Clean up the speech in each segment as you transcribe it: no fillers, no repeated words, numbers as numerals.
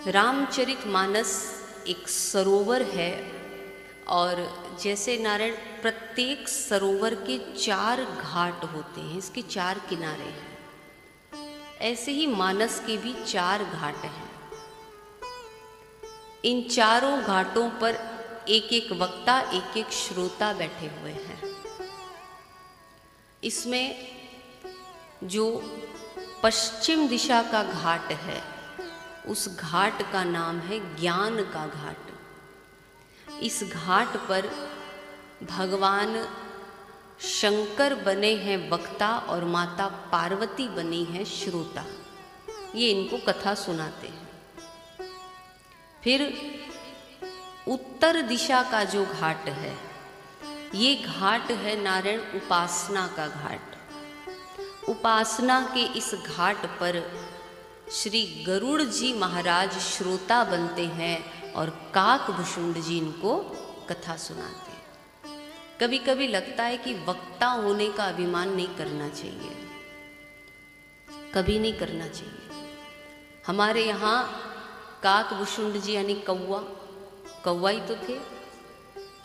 रामचरितमानस एक सरोवर है और जैसे नारायण प्रत्येक सरोवर के 4 घाट होते हैं, इसके 4 किनारे हैं, ऐसे ही मानस के भी 4 घाट हैं। इन चारों घाटों पर एक एक वक्ता, एक एक श्रोता बैठे हुए हैं। इसमें जो पश्चिम दिशा का घाट है, उस घाट का नाम है ज्ञान का घाट। इस घाट पर भगवान शंकर बने हैं वक्ता और माता पार्वती बनी है श्रोता। ये इनको कथा सुनाते हैं। फिर उत्तर दिशा का जो घाट है, ये घाट है नारायण उपासना का घाट। उपासना के इस घाट पर श्री गरुड़ जी महाराज श्रोता बनते हैं और काकभुषुंड जी इनको कथा सुनाते हैं। कभी कभी लगता है कि वक्ता होने का अभिमान नहीं करना चाहिए, कभी नहीं करना चाहिए। हमारे यहाँ काकभुषुंड जी यानी कौवा ही तो थे।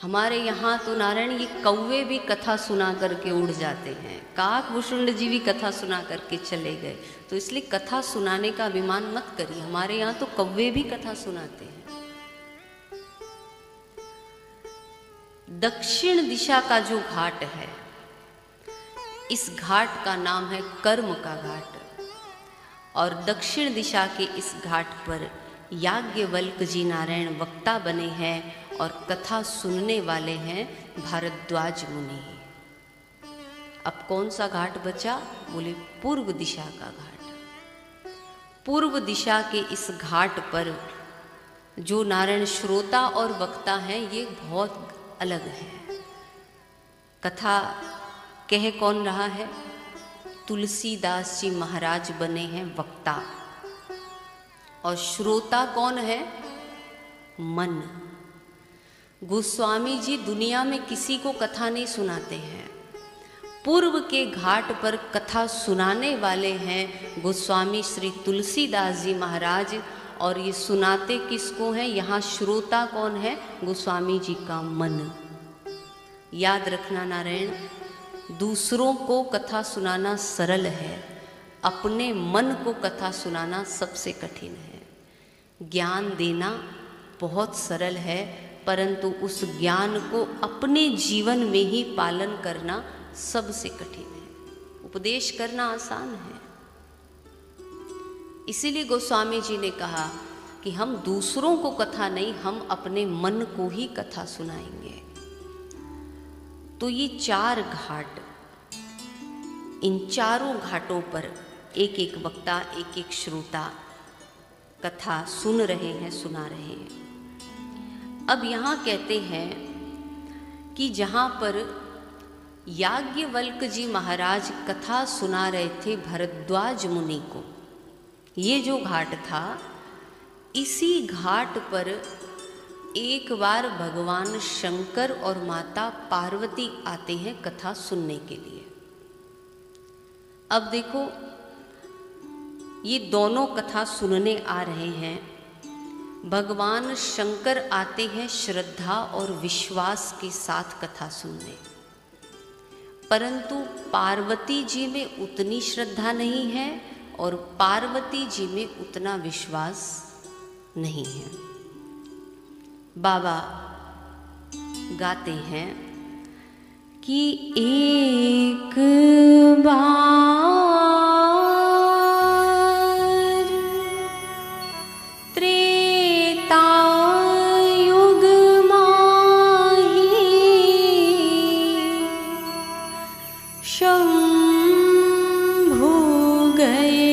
हमारे यहाँ तो नारायण ये कौवे भी कथा सुना करके उड़ जाते हैं, काकभुषुंड जी भी कथा सुना करके चले गए। तो इसलिए कथा सुनाने का अभिमान मत करिए। हमारे यहाँ तो कौवे भी कथा सुनाते हैं। दक्षिण दिशा का जो घाट है, इस घाट का नाम है कर्म का घाट। और दक्षिण दिशा के इस घाट पर याज्ञवल्क जी नारायण वक्ता बने हैं और कथा सुनने वाले हैं भारद्वाज मुनि। अब कौन सा घाट बचा? बोले पूर्व दिशा का घाट। पूर्व दिशा के इस घाट पर जो नारायण श्रोता और वक्ता हैं, ये बहुत अलग है। कथा कह कौन रहा है? तुलसीदास जी महाराज बने हैं वक्ता। और श्रोता कौन है? मन। गोस्वामी जी दुनिया में किसी को कथा नहीं सुनाते हैं। पूर्व के घाट पर कथा सुनाने वाले हैं गोस्वामी श्री तुलसीदास जी महाराज। और ये सुनाते किसको हैं? यहाँ श्रोता कौन है? गोस्वामी जी का मन। याद रखना नारायण, दूसरों को कथा सुनाना सरल है, अपने मन को कथा सुनाना सबसे कठिन है। ज्ञान देना बहुत सरल है, परंतु उस ज्ञान को अपने जीवन में ही पालन करना सबसे कठिन है। उपदेश करना आसान है। इसीलिए गोस्वामी जी ने कहा कि हम दूसरों को कथा नहीं, हम अपने मन को ही कथा सुनाएंगे। तो ये 4 घाट, इन चारों घाटों पर एक एक वक्ता, एक एक श्रोता कथा सुन रहे हैं, सुना रहे हैं। अब यहाँ कहते हैं कि जहाँ पर याज्ञवल्क जी महाराज कथा सुना रहे थे भरद्वाज मुनि को, ये जो घाट था, इसी घाट पर एक बार भगवान शंकर और माता पार्वती आते हैं कथा सुनने के लिए। अब देखो, ये दोनों कथा सुनने आ रहे हैं। भगवान शंकर आते हैं श्रद्धा और विश्वास के साथ कथा सुनने, परंतु पार्वती जी में उतनी श्रद्धा नहीं है और पार्वती जी में उतना विश्वास नहीं है। बाबा गाते हैं कि एक बार त्रेता युग माही शंभु गए